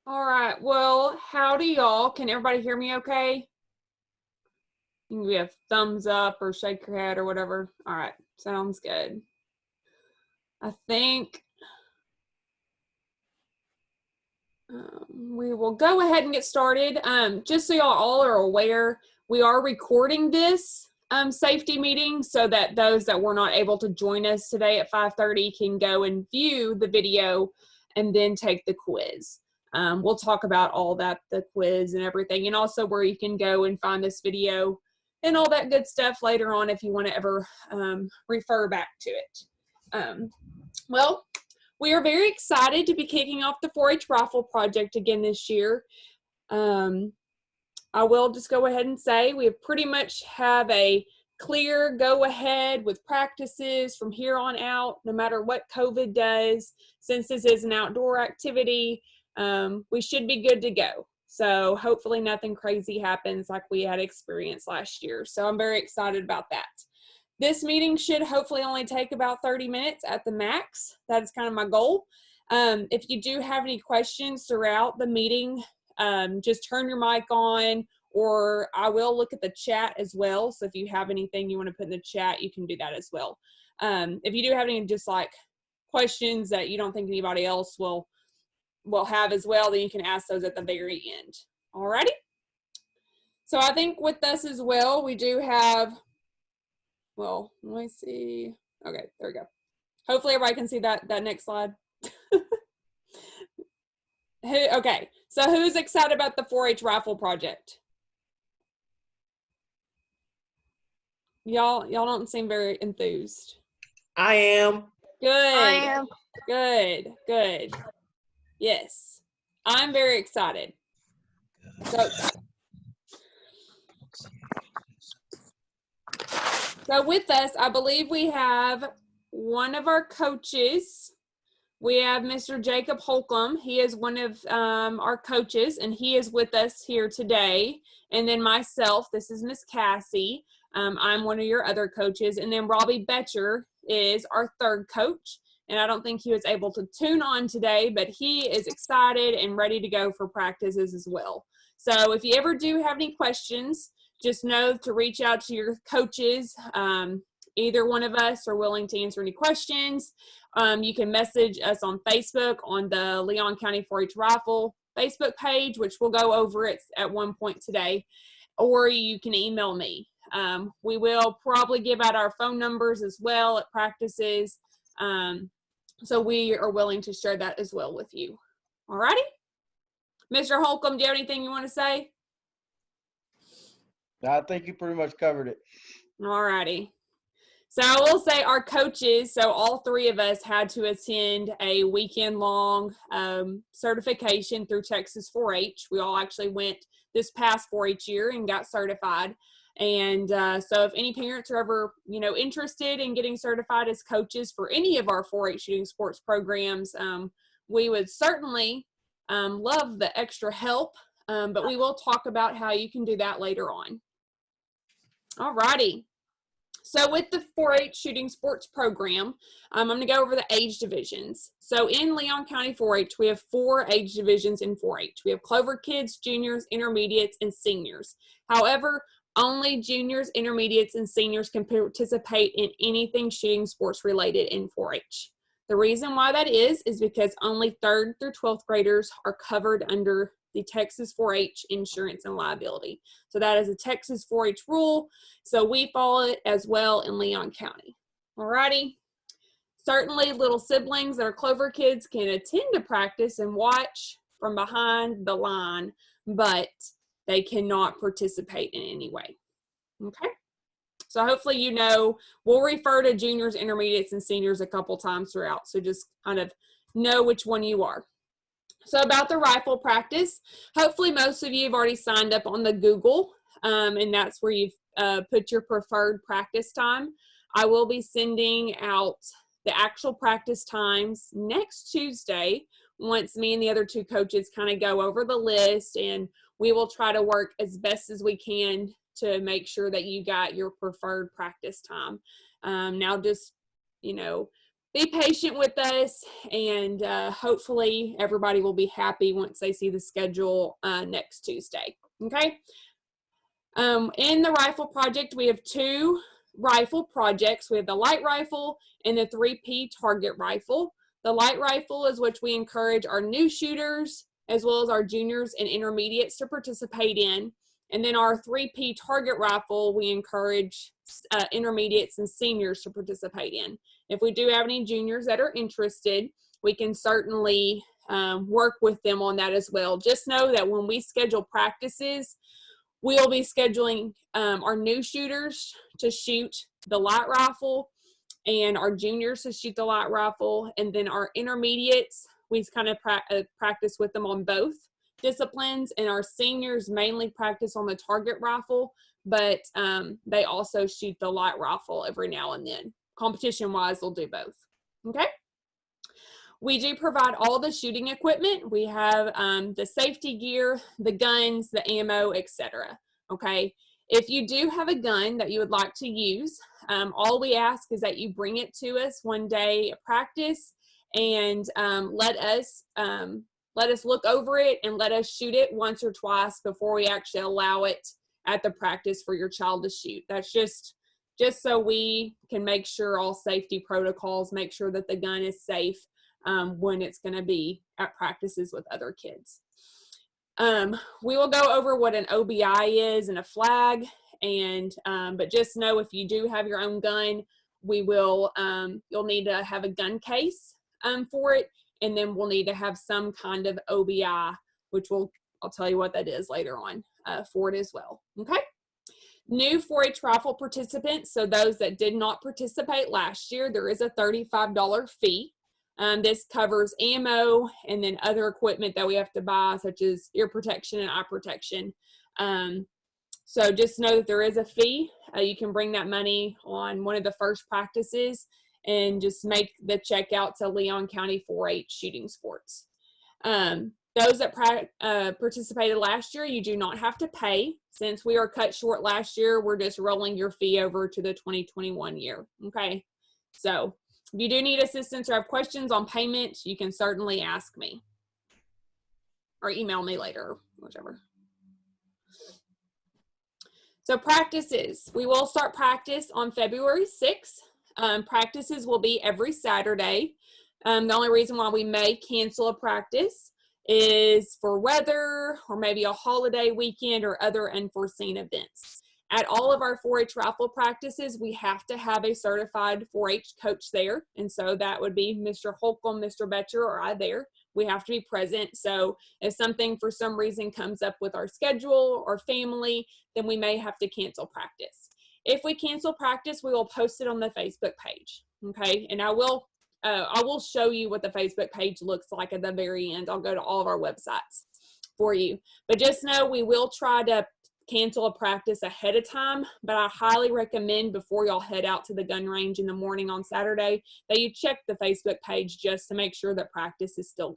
All right. Well, howdy, y'all. Can everybody hear me okay? You can give me a thumbs up or shake your head or whatever. All right. Sounds good. I think we will go ahead and get started. Just so y'all all are aware, we are recording this safety meeting so that those that were not able to join us today at 5:30 can go and view the video and then take the quiz. We'll talk about all that, the quiz and everything, and also where you can go and find this video and all that good stuff later on if you want to ever refer back to it. Well, we are very excited to be kicking off the 4-H Rifle Project again this year. I will just go ahead and say we pretty much have a clear go ahead with practices from here on out, no matter what COVID does. Since this is an outdoor activity, we should be good to go. So hopefully nothing crazy happens like we had experienced last year. So I'm very excited about that. This meeting should hopefully only take about 30 minutes at the max. That is kind of my goal. If you do have any questions throughout the meeting, just turn your mic on, or I will look at the chat as well. So if you have anything you want to put in the chat, you can do that as well. If you do have any just like questions that you don't think anybody else will have as well, then you can ask those at the very end. Alrighty. So I think with us as well, we do have, well, let me see. Okay, there we go. Hopefully everybody can see that next slide. Okay, so who's excited about the 4-H Rifle Project? Y'all don't seem very enthused. I am. Good. I am. Good. Yes, I'm very excited. So with us, I believe we have one of our coaches. We have Mr. Jacob Holcomb. He is one of our coaches, and he is with us here today. And then myself, this is Miss Cassie. I'm one of your other coaches. And then Robbie Betcher is our third coach. And I don't think he was able to tune on today, but he is excited and ready to go for practices as well. So if you ever do have any questions, just know to reach out to your coaches. Either one of us are willing to answer any questions. You can message us on Facebook on the Leon County 4-H Rifle Facebook page, which we'll go over it at one point today, or you can email me. We will probably give out our phone numbers as well at practices. So we are willing to share that as well with you. All righty. Mr. Holcomb, do you have anything you want to say? I think you pretty much covered it. All righty. So I will say our coaches, so all three of us had to attend a weekend-long certification through Texas 4-H. We all actually went this past 4-H year and got certified. And so if any parents are ever, interested in getting certified as coaches for any of our 4-H shooting sports programs, we would certainly love the extra help, but we will talk about how you can do that later on. All righty. So with the 4-H shooting sports program, I'm going to go over the age divisions. So in Leon County 4-H, we have 4 age divisions in 4-H. We have Clover Kids, Juniors, Intermediates, and Seniors. However, only juniors, intermediates, and seniors can participate in anything shooting sports related in 4-H. The reason why that is because only 3rd through 12th graders are covered under the Texas 4-H insurance and liability. So that is a Texas 4-H rule. So we follow it as well in Leon County. Alrighty. Certainly little siblings that are Clover Kids can attend to practice and watch from behind the line, but they cannot participate in any way. Okay. So hopefully we'll refer to juniors, intermediates, and seniors a couple times throughout. So just kind of know which one you are. So about the rifle practice, hopefully most of you have already signed up on the Google, and that's where you've put your preferred practice time. I will be sending out the actual practice times next Tuesday once me and the other 2 coaches kind of go over the list, and we will try to work as best as we can to make sure that you got your preferred practice time. Now just, be patient with us, and hopefully everybody will be happy once they see the schedule next Tuesday. Okay. In the rifle project, we have 2 rifle projects. We have the light rifle and the 3P target rifle. The light rifle is which we encourage our new shooters as well as our juniors and intermediates to participate in. And then our 3P target rifle, we encourage intermediates and seniors to participate in. If we do have any juniors that are interested, we can certainly work with them on that as well. Just know that when we schedule practices, we'll be scheduling our new shooters to shoot the light rifle and our juniors to shoot the light rifle. And then our intermediates, we kind of practice with them on both disciplines, and our seniors mainly practice on the target rifle, but they also shoot the light rifle every now and then. Competition wise, they'll do both. Okay. We do provide all the shooting equipment. We have the safety gear, the guns, the ammo, etc. Okay. If you do have a gun that you would like to use, all we ask is that you bring it to us one day at practice, and let us look over it and let us shoot it once or twice before we actually allow it at the practice for your child to shoot. That's just so we can make sure all safety protocols, make sure that the gun is safe when it's going to be at practices with other kids. We will go over what an OBI is and a flag, and but just know if you do have your own gun, we will you'll need to have a gun case for it, and then we'll need to have some kind of OBI, which I'll tell you what that is later on for it as well. Okay. New 4-H rifle participants, so those that did not participate last year, there is a $35 fee. This covers ammo and then other equipment that we have to buy, such as ear protection and eye protection. So just know that there is a fee. You can bring that money on one of the first practices and just make the check out to Leon County 4-H Shooting Sports. Those that participated last year, you do not have to pay. Since we are cut short last year, we're just rolling your fee over to the 2021 year. Okay, so if you do need assistance or have questions on payment, you can certainly ask me or email me later, whichever. So practices, we will start practice on February 6th. Practices will be every Saturday. The only reason why we may cancel a practice is for weather or maybe a holiday weekend or other unforeseen events. At all of our 4-H rifle practices, we have to have a certified 4-H coach there. And so that would be Mr. Holcomb, Mr. Betcher, or I there. We have to be present. So if something for some reason comes up with our schedule or family, then we may have to cancel practice. If we cancel practice, we will post it on the Facebook page. Okay, and I will show you what the Facebook page looks like at the very end. I'll go to all of our websites for you. But just know we will try to cancel a practice ahead of time, but I highly recommend before y'all head out to the gun range in the morning on Saturday that you check the Facebook page just to make sure that practice is still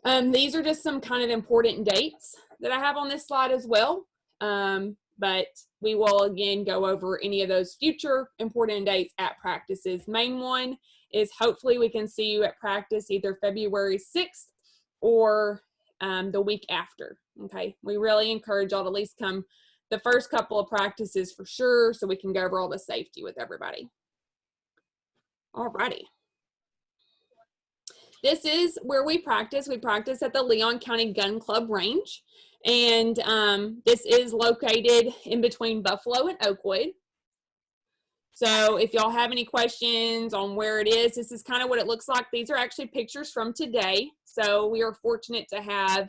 going. These are just some kind of important dates that I have on this slide as well, but we will again go over any of those future important dates at practices. Main one is hopefully we can see you at practice either February 6th or the week after. Okay, we really encourage y'all to at least come the first couple of practices for sure, so we can go over all the safety with everybody. Alrighty. This is where we practice. We practice at the Leon County Gun Club range, and this is located in between Buffalo and Oakwood. So if y'all have any questions on where it is, this is kind of what it looks like. These are actually pictures from today. So we are fortunate to have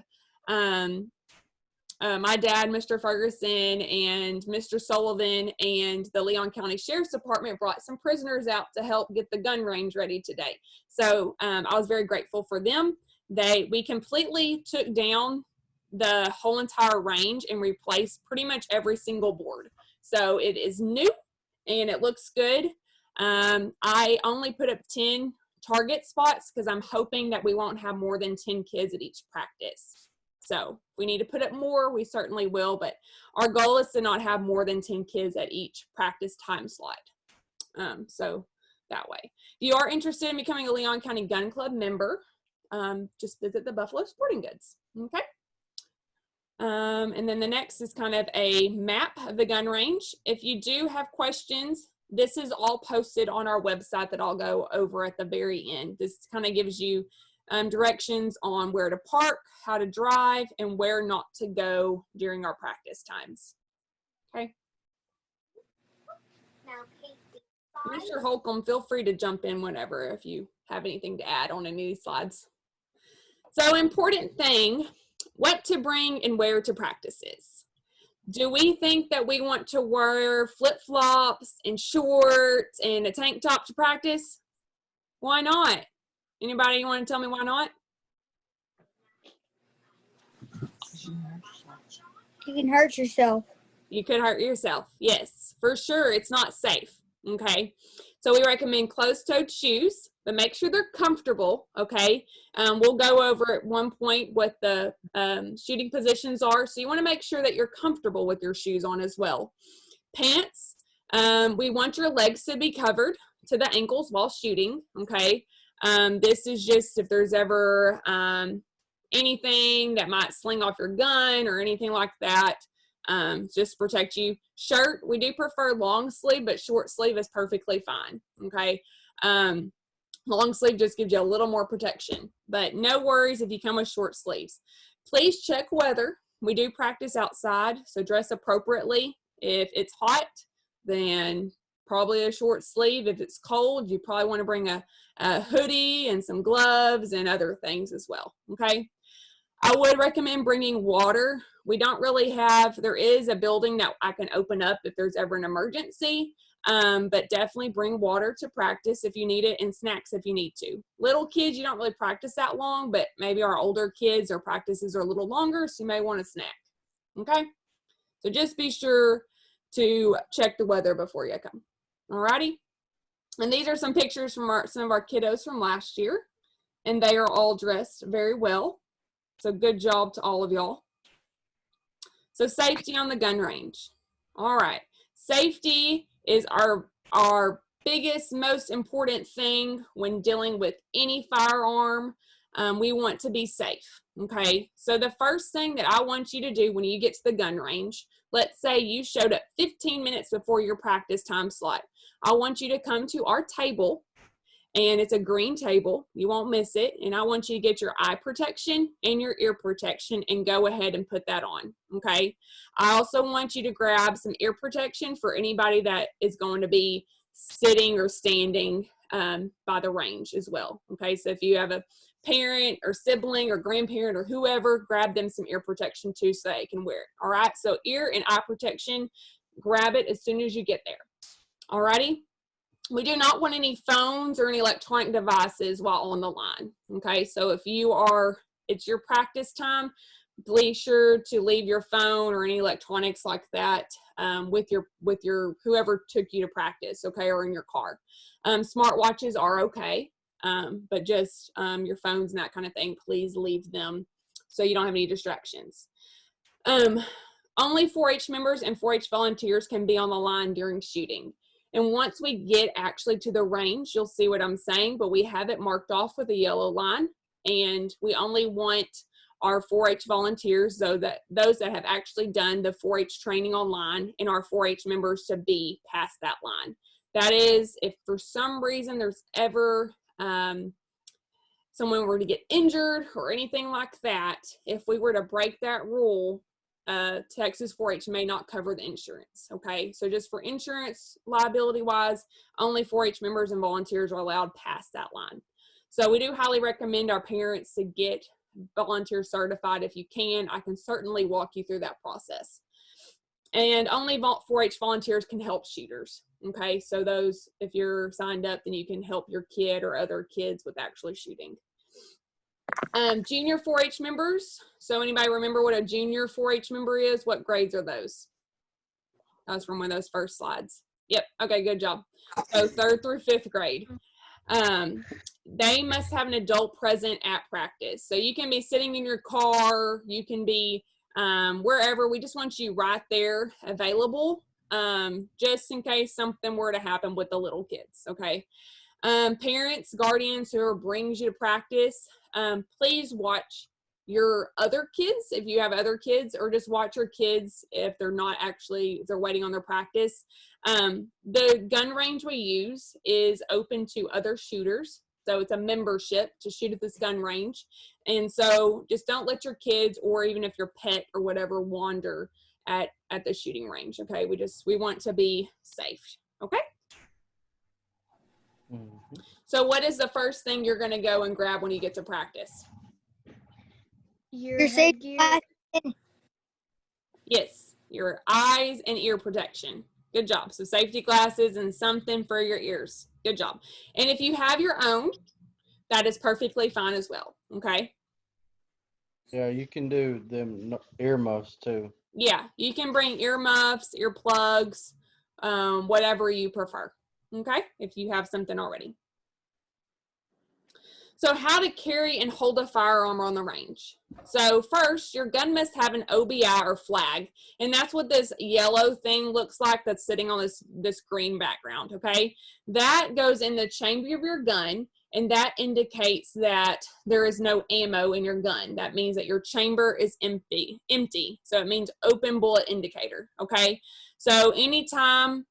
my dad, Mr. Ferguson, and Mr. Sullivan, and the Leon County Sheriff's Department brought some prisoners out to help get the gun range ready today. So I was very grateful for them. We completely took down the whole entire range and replaced pretty much every single board. So it is new and it looks good. I only put up 10 target spots because I'm hoping that we won't have more than 10 kids at each practice. So if we need to put up more, we certainly will, but our goal is to not have more than 10 kids at each practice time slot. So that way. If you are interested in becoming a Leon County Gun Club member, just visit the Buffalo Sporting Goods, okay? And then the next is kind of a map of the gun range. If you do have questions, this is all posted on our website that I'll go over at the very end. This kind of gives you directions on where to park, how to drive, and where not to go during our practice times. Okay. Mr. Holcomb, feel free to jump in whenever if you have anything to add on any of these slides. So important thing, what to bring and where to practice is. Do we think that we want to wear flip-flops and shorts and a tank top to practice? Why not? Anybody want to tell me why not? You can hurt yourself. You could hurt yourself. Yes, for sure. It's not safe. Okay. So we recommend closed-toed shoes, but make sure they're comfortable. Okay. We'll go over at one point what the shooting positions are. So you want to make sure that you're comfortable with your shoes on as well. Pants. We want your legs to be covered to the ankles while shooting. Okay. This is just if there's ever anything that might sling off your gun or anything like that, just protect you. Shirt, we do prefer long sleeve, but short sleeve is perfectly fine. Okay. Long sleeve just gives you a little more protection, but no worries if you come with short sleeves. Please check weather. We do practice outside, so dress appropriately. If it's hot, then probably a short sleeve. If it's cold, you probably want to bring a hoodie and some gloves and other things as well. Okay. I would recommend bringing water. We don't really have, there is a building that I can open up if there's ever an emergency, but definitely bring water to practice if you need it and snacks if you need to. Little kids, you don't really practice that long, but maybe our older kids, their practices are a little longer, so you may want a snack. Okay? So just be sure to check the weather before you come. Alrighty? And these are some pictures from some of our kiddos from last year, and they are all dressed very well. So good job to all of y'all. So safety on the gun range. All right. Safety is our biggest, most important thing when dealing with any firearm. We want to be safe. Okay. So the first thing that I want you to do when you get to the gun range, let's say you showed up 15 minutes before your practice time slot. I want you to come to our table. And it's a green table. You won't miss it. And I want you to get your eye protection and your ear protection and go ahead and put that on, okay? I also want you to grab some ear protection for anybody that is going to be sitting or standing by the range as well, okay? So if you have a parent or sibling or grandparent or whoever, grab them some ear protection too so they can wear it, all right? So ear and eye protection, grab it as soon as you get there, all righty? We do not want any phones or any electronic devices while on the line, okay? So if it's your practice time, be sure to leave your phone or any electronics like that with your whoever took you to practice, okay, or in your car. Smartwatches are okay, but just your phones and that kind of thing, please leave them so you don't have any distractions. Only 4-H members and 4-H volunteers can be on the line during shooting. And once we get actually to the range, you'll see what I'm saying, but we have it marked off with a yellow line, and we only want our 4-H volunteers, so that those that have actually done the 4-H training online, and our 4-H members to be past that line. That is, if for some reason there's ever someone were to get injured or anything like that, if we were to break that rule, Texas 4-H may not cover the insurance, okay? So just for insurance liability-wise, only 4-H members and volunteers are allowed past that line. So we do highly recommend our parents to get volunteer certified if you can. I can certainly walk you through that process. And only 4-H volunteers can help shooters, okay? So those, if you're signed up, then you can help your kid or other kids with actually shooting. Junior 4-H members. So anybody remember what a junior 4-H member is? What grades are those? That was from one of those first slides. Yep. Okay, good job. So 3rd through 5th grade. They must have an adult present at practice. So you can be sitting in your car. You can be wherever. We just want you right there available just in case something were to happen with the little kids, okay? Parents, guardians, whoever brings you to practice, please watch your other kids if you have other kids, or just watch your kids if they're not actually, if they're waiting on their practice. The gun range we use is open to other shooters. So it's a membership to shoot at this gun range. And so just don't let your kids, or even if your pet or whatever, wander at the shooting range. Okay. We want to be safe. Okay. Mhm. So what is the first thing you're going to go and grab when you get to practice? Your safety glasses. Yes, your eyes and ear protection. Good job. So safety glasses and something for your ears. Good job. And if you have your own, that is perfectly fine as well. Okay. Yeah, you can do them earmuffs too. Yeah, you can bring earmuffs, earplugs, whatever you prefer. Okay, if you have something already. So how to carry and hold a firearm on the range. So first, your gun must have an OBI or flag, and that's what this yellow thing looks like that's sitting on this green background, okay? That goes in the chamber of your gun, and that indicates that there is no ammo in your gun. That means that your chamber is empty. So it means open bullet indicator, okay? So anytime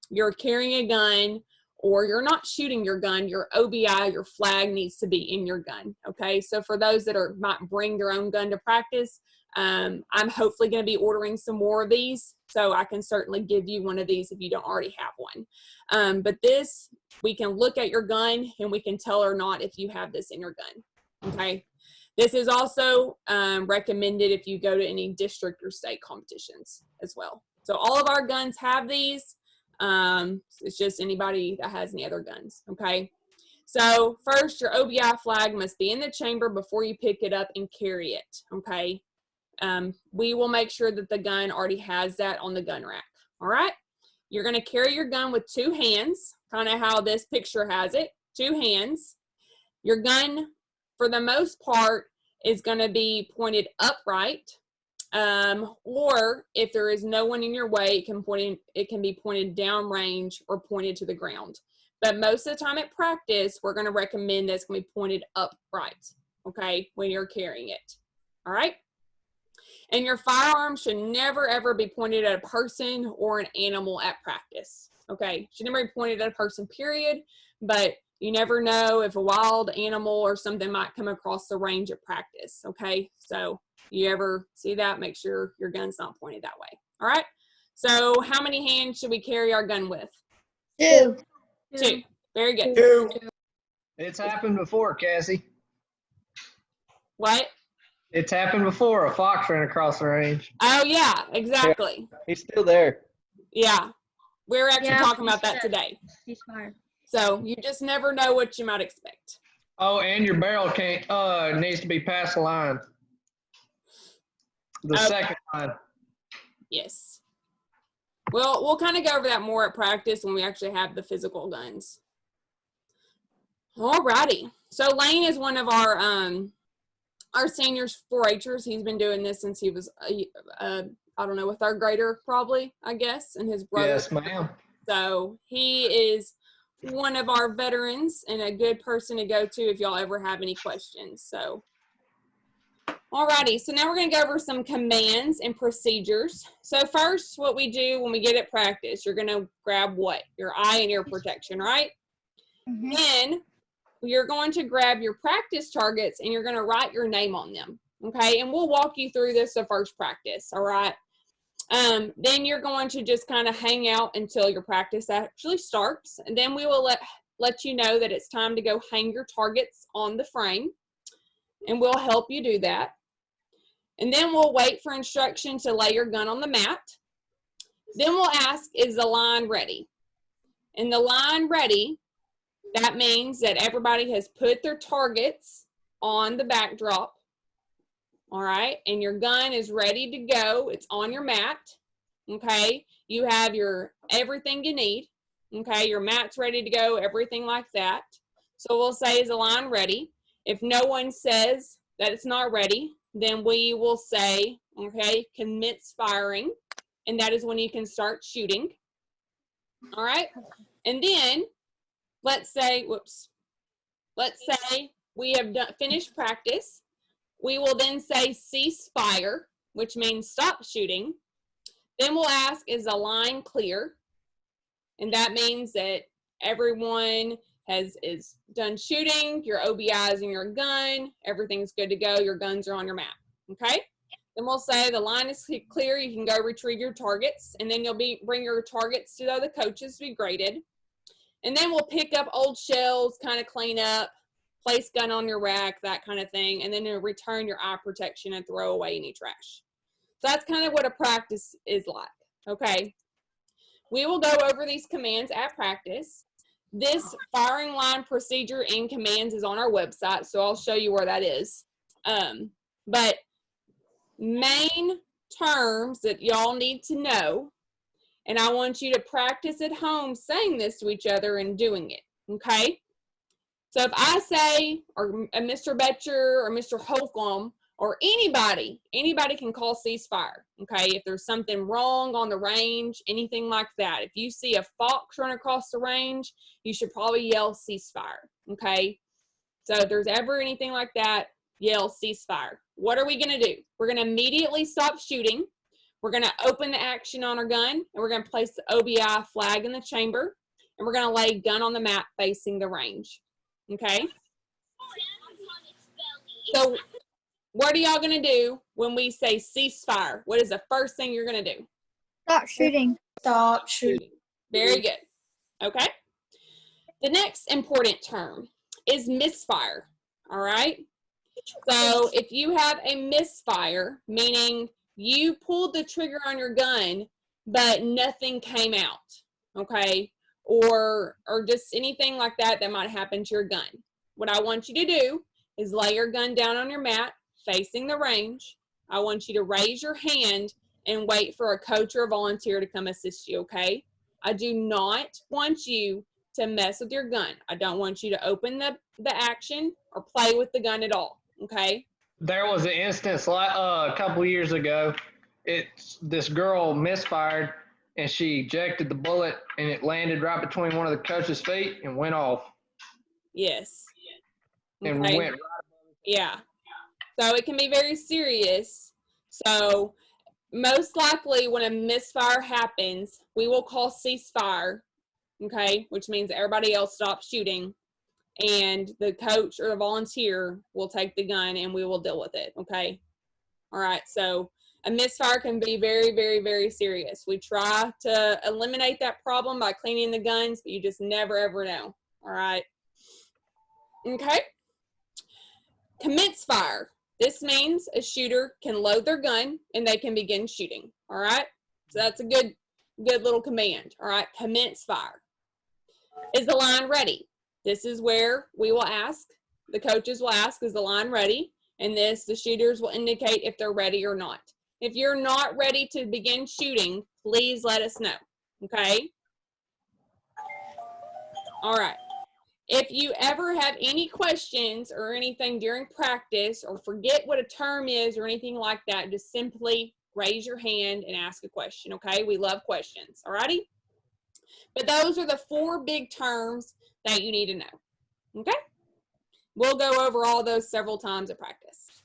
you're carrying a gun, or you're not shooting your gun, your OBI, your flag needs to be in your gun, okay? So for those that might bring their own gun to practice, I'm hopefully gonna be ordering some more of these, so I can certainly give you one of these if you don't already have one. But this, we can look at your gun and we can tell or not if you have this in your gun, okay? This is also recommended if you go to any district or state competitions as well. So all of our guns have these. It's just anybody that has any other guns, okay? So first, your OBI flag must be in the chamber before you pick it up and carry it, okay? We will make sure that the gun already has that on the gun rack, all right? You're gonna carry your gun with two hands, kind of how this picture has it, two hands. Your gun, for the most part, is gonna be pointed upright. Or if there is no one in your way, it can be pointed downrange or pointed to the ground. But most of the time at practice, we're going to recommend that it's going to be pointed upright, okay, when you're carrying it. All right? And your firearm should never, ever be pointed at a person or an animal at practice, okay? Should never be pointed at a person, period, but you never know if a wild animal or something might come across the range at practice, okay? So you ever see that, make sure your gun's not pointed that way, all right? So how many hands should we carry our gun with? Two. Two. Very good. Two. It's happened before, Cassie. What? It's happened before. A fox ran across the range. Oh, yeah, exactly. He's still there. Yeah. We're actually Yeah, talking about he's that dead. today. He's fine. So you just never know what you might expect. Oh, and your barrel needs to be past the line. The Okay. second line. Yes. Well, we'll kind of go over that more at practice when we actually have the physical guns. All righty. So Lane is one of our seniors 4-Hers. He's been doing this since he was, I don't know, a third grader probably, I guess, and his brother. Yes, ma'am. So he is one of our veterans and a good person to go to if y'all ever have any questions. So, alrighty, so now we're going to go over some commands and procedures. So first, what we do when we get at practice, you're going to grab what? Your eye and ear protection, right? Mhm. Then you're going to grab your practice targets and you're going to write your name on them, okay? And we'll walk you through this the first practice, all right? Then you're going to just kind of hang out until your practice actually starts. And then we will let you know that it's time to go hang your targets on the frame. And we'll help you do that. And then we'll wait for instruction to lay your gun on the mat. Then we'll ask, is the line ready? And the line ready, that means that everybody has put their targets on the backdrop. All right, and your gun is ready to go. It's on your mat, okay? You have your everything you need, okay? Your mat's ready to go, everything like that. So we'll say, is the line ready? If no one says that it's not ready, then we will say, okay, commence firing, and that is when you can start shooting. All right, and then let's say we have finished practice. We will then say cease fire, which means stop shooting. Then we'll ask, is the line clear? And that means that everyone is done shooting, your OBI is in your gun, everything's good to go, your guns are on your map, okay? Then we'll say the line is clear, you can go retrieve your targets, and then you'll bring your targets to the other coaches to be graded. And then we'll pick up old shells, kind of clean up, place gun on your rack, that kind of thing, and then you'll return your eye protection and throw away any trash. So that's kind of what a practice is like, okay? We will go over these commands at practice. This firing line procedure and commands is on our website, so I'll show you where that is. But main terms that y'all need to know, and I want you to practice at home saying this to each other and doing it, okay? So if I say, or Mr. Betcher or Mr. Holcomb, or anybody can call ceasefire, okay? If there's something wrong on the range, anything like that. If you see a fox run across the range, you should probably yell ceasefire, okay? So if there's ever anything like that, yell ceasefire. What are we gonna do? We're gonna immediately stop shooting. We're gonna open the action on our gun, and we're gonna place the OBI flag in the chamber, and we're gonna lay gun on the map facing the range, okay? So what are y'all gonna do when we say ceasefire? What is the first thing you're gonna do? Stop shooting. Stop shooting. Very good. Okay. The next important term is misfire. All right. So if you have a misfire, meaning you pulled the trigger on your gun, but nothing came out, okay, or just anything like that that might happen to your gun. What I want you to do is lay your gun down on your mat, facing the range. I want you to raise your hand and wait for a coach or a volunteer to come assist you, okay? I do not want you to mess with your gun. I don't want you to open the action or play with the gun at all, okay? There was an instance like a couple years ago. This girl misfired and she ejected the bullet and it landed right between one of the coach's feet and went off. Yes. And Okay. went right. Yeah. So it can be very serious. So most likely when a misfire happens, we will call ceasefire, okay, which means everybody else stops shooting, and the coach or the volunteer will take the gun and we will deal with it, okay? All right, so a misfire can be very, very, very serious. We try to eliminate that problem by cleaning the guns, but you just never ever know, all right? Okay. Commence fire. This means a shooter can load their gun and they can begin shooting, all right? So that's a good little command, all right? Commence fire. Is the line ready? This is where we will ask, the coaches will ask, is the line ready? And the shooters will indicate if they're ready or not. If you're not ready to begin shooting, please let us know, okay? All right. If you ever have any questions or anything during practice or forget what a term is or anything like that, just simply raise your hand and ask a question, okay? We love questions, all righty? But those are the 4 big terms that you need to know, okay? We'll go over all those several times at practice.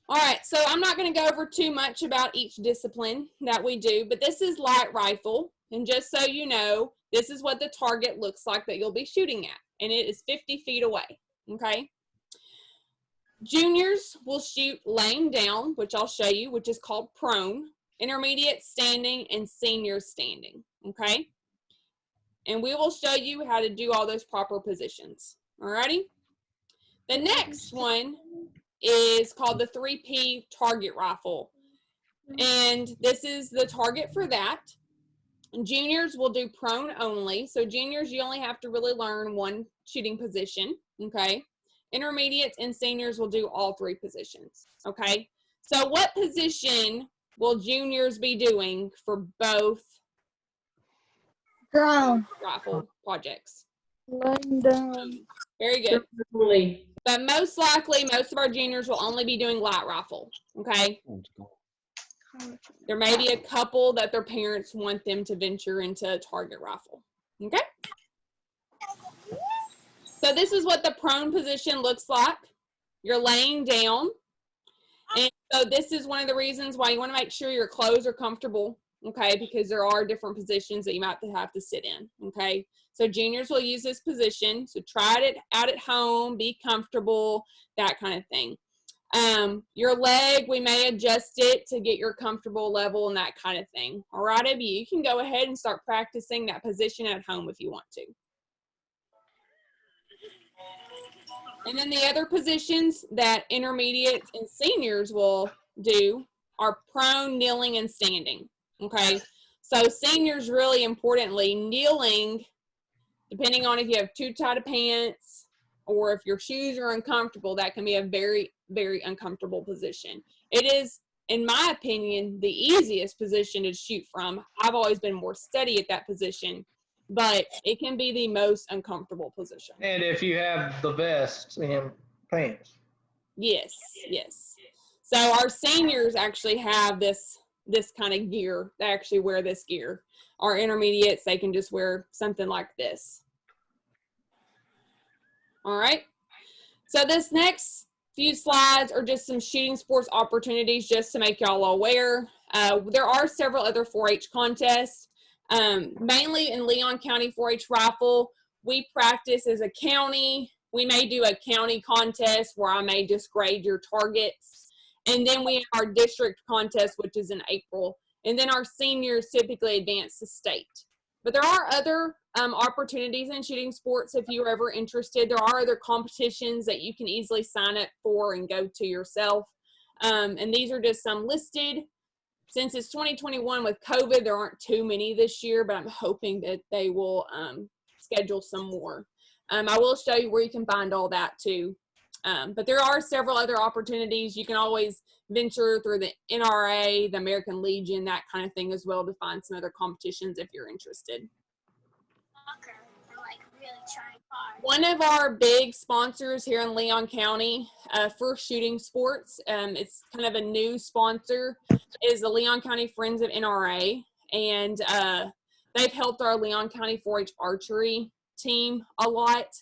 All right, so I'm not going to go over too much about each discipline that we do, but this is light rifle. And just so you know, this is what the target looks like that you'll be shooting at, and it is 50 feet away, okay? Juniors will shoot laying down, which I'll show you, which is called prone, intermediate standing, and senior standing, okay? And we will show you how to do all those proper positions, all righty? The next one is called the 3P target rifle, and this is the target for that. Juniors will do prone only. So juniors, you only have to really learn 1 shooting position, okay? Intermediates and seniors will do all 3 positions, okay? So what position will juniors be doing for both Drone. rifle projects? Laying down. Very good. But most likely, most of our juniors will only be doing light rifle, okay? There may be a couple that their parents want them to venture into a target rifle, okay? So this is what the prone position looks like. You're laying down. And so this is one of the reasons why you want to make sure your clothes are comfortable, okay, because there are different positions that you might have to sit in, okay. So juniors will use this position. So try it out at home, be comfortable, that kind of thing. Your leg, we may adjust it to get your comfortable level and that kind of thing. All right, Abby, you can go ahead and start practicing that position at home if you want to. And then the other positions that intermediates and seniors will do are prone, kneeling, and standing, okay? So seniors, really importantly, kneeling, depending on if you have too tight of pants or if your shoes are uncomfortable, that can be a very, very uncomfortable position. It is, in my opinion, the easiest position to shoot from. I've always been more steady at that position, but it can be the most uncomfortable position. And if you have the vest and pants. Yes, yes. So our seniors actually have this kind of gear. They actually wear this gear. Our intermediates, they can just wear something like this. All right. So this next few slides are just some shooting sports opportunities just to make y'all aware. There are several other 4-H contests. Mainly in Leon County 4-H Rifle, we practice as a county. We may do a county contest where I may just grade your targets. And then we have our district contest, which is in April. And then our seniors typically advance to state. But there are other opportunities in shooting sports if you're ever interested. There are other competitions that you can easily sign up for and go to yourself. And these are just some listed. Since it's 2021 with COVID, there aren't too many this year, but I'm hoping that they will schedule some more. I will show you where you can find all that too. But there are several other opportunities. You can always venture through the NRA, the American Legion, that kind of thing as well to find some other competitions if you're interested. One of our big sponsors here in Leon County for shooting sports, it's kind of a new sponsor, is the Leon County Friends of NRA. And they've helped our Leon County 4-H archery team a lot.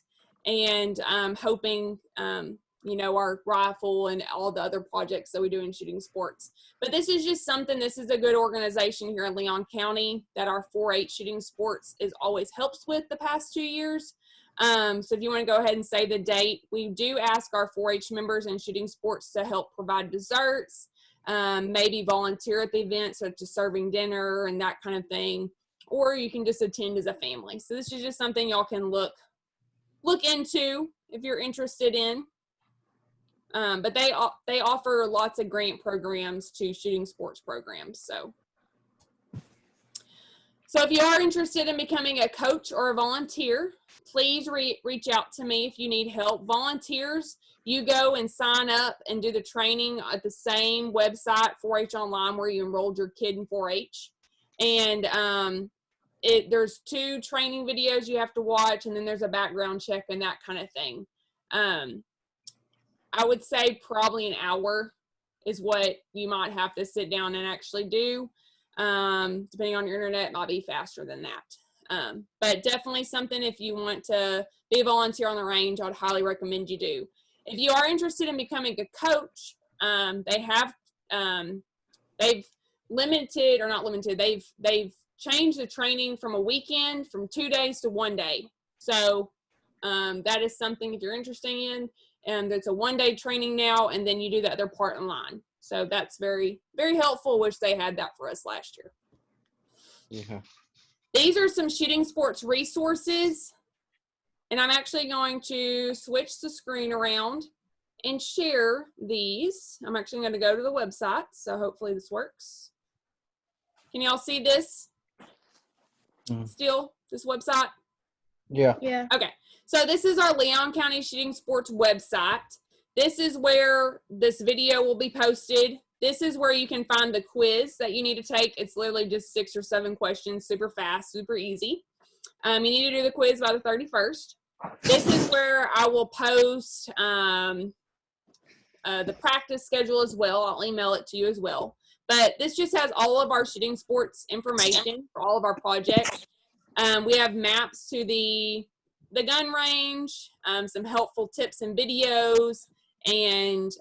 And I'm hoping, you know, our rifle and all the other projects that we do in shooting sports. But this is just something, this is a good organization here in Leon County that our 4-H shooting sports is always helps with the past 2 years. So if you want to go ahead and say the date, we do ask our 4-H members in shooting sports to help provide desserts, maybe volunteer at the event, such as serving dinner and that kind of thing, or you can just attend as a family. So this is just something y'all can look into if you're interested in. But they offer lots of grant programs to shooting sports programs. So if you are interested in becoming a coach or a volunteer, please reach out to me if you need help. Volunteers, you go and sign up and do the training at the same website, 4-H Online, where you enrolled your kid in 4-H. And there's 2 training videos you have to watch, and then there's a background check and that kind of thing. I would say probably an hour is what you might have to sit down and actually do. Depending on your internet, it might be faster than that. But definitely something, if you want to be a volunteer on the range, I'd highly recommend you do. If you are interested in becoming a coach, they've limited, or not limited, they've changed the training from a weekend from 2 days to 1 day. So that is something if you're interested in. And it's a 1-day training now, and then you do the other part online. So that's very, very helpful. Wish they had that for us last year. Yeah. These are some shooting sports resources. And I'm actually going to switch the screen around and share these. I'm actually going to go to the website. So hopefully this works. Can y'all see this? Still, this website? Yeah. Yeah. Okay. So this is our Leon County Shooting Sports website. This is where this video will be posted. This is where you can find the quiz that you need to take. It's literally just 6 or 7 questions, super fast, super easy. You need to do the quiz by the 31st. This is where I will post the practice schedule as well. I'll email it to you as well. But this just has all of our shooting sports information for all of our projects. We have maps to the the gun range, some helpful tips and videos, and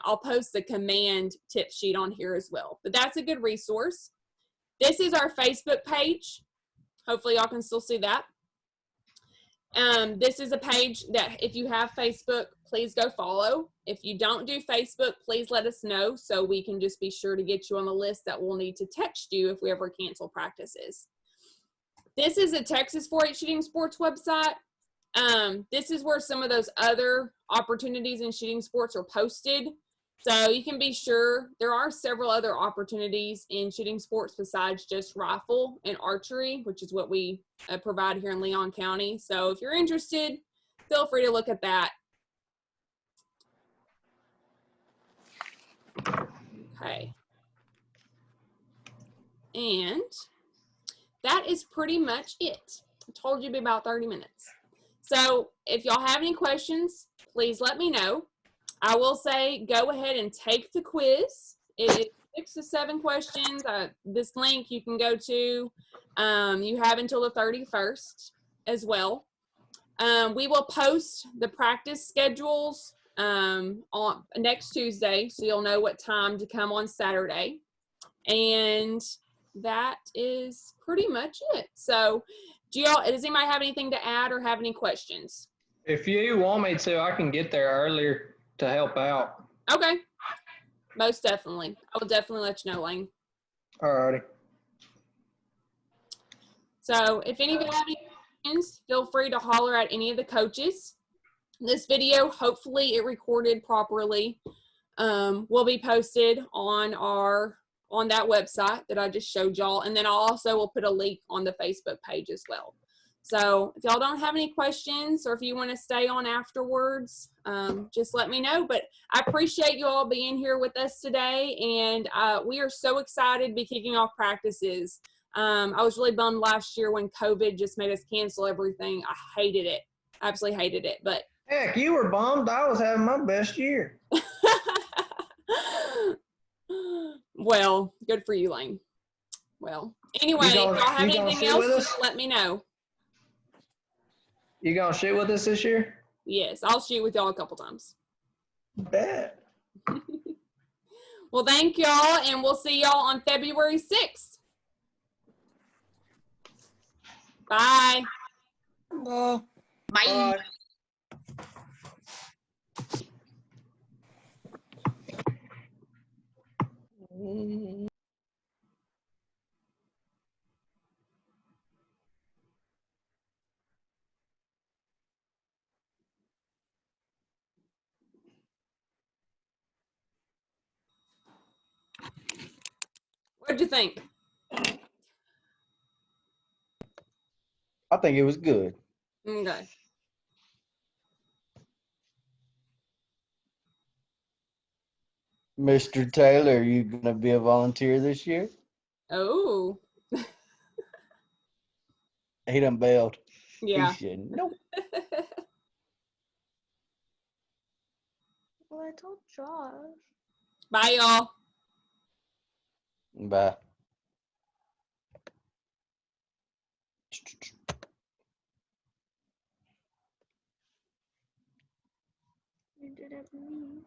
I'll post the command tip sheet on here as well. But that's a good resource. This is our Facebook page. Hopefully y'all can still see that. This is a page that if you have Facebook, please go follow. If you don't do Facebook, please let us know so we can just be sure to get you on the list that we'll need to text you if we ever cancel practices. This is a Texas 4-H Shooting Sports website. This is where some of those other opportunities in shooting sports are posted. So you can be sure there are several other opportunities in shooting sports besides just rifle and archery, which is what we provide here in Leon County. So if you're interested, feel free to look at that. Okay. And that is pretty much it. I told you it'd be about 30 minutes. So if y'all have any questions, please let me know. I will say go ahead and take the quiz. It is 6 to 7 questions. This link you can go to. You have until the 31st as well. We will post the practice schedules on next Tuesday, so you'll know what time to come on Saturday. And that is pretty much it. So does anybody have anything to add or have any questions? If you want me to, I can get there earlier to help out. Okay. Most definitely. I will definitely let you know, Lane. Alrighty. So if any of you have any questions, feel free to holler at any of the coaches. This video, hopefully it recorded properly, will be posted on that website that I just showed y'all. And then I also will put a link on the Facebook page as well. So if y'all don't have any questions or if you want to stay on afterwards, just let me know. But I appreciate you all being here with us today. And we are so excited to be kicking off practices. I was really bummed last year when COVID just made us cancel everything. I hated it. Absolutely hated it. But Heck, you were bummed. I was having my best year. well, good for you, Lane. Well, anyway, if y'all have anything else, just let me know. You gonna shoot with us this year? Yes, I'll shoot with y'all a couple times. Bet. Well, thank y'all, and we'll see y'all on February 6th. Bye. Bye. Bye. What'd you think? I think it was good. Okay. Mr. Taylor, are you gonna be a volunteer this year? Oh. He done bailed. Yeah. He said, nope. Well, I told Josh. Bye, y'all. Bye. You didn't leave.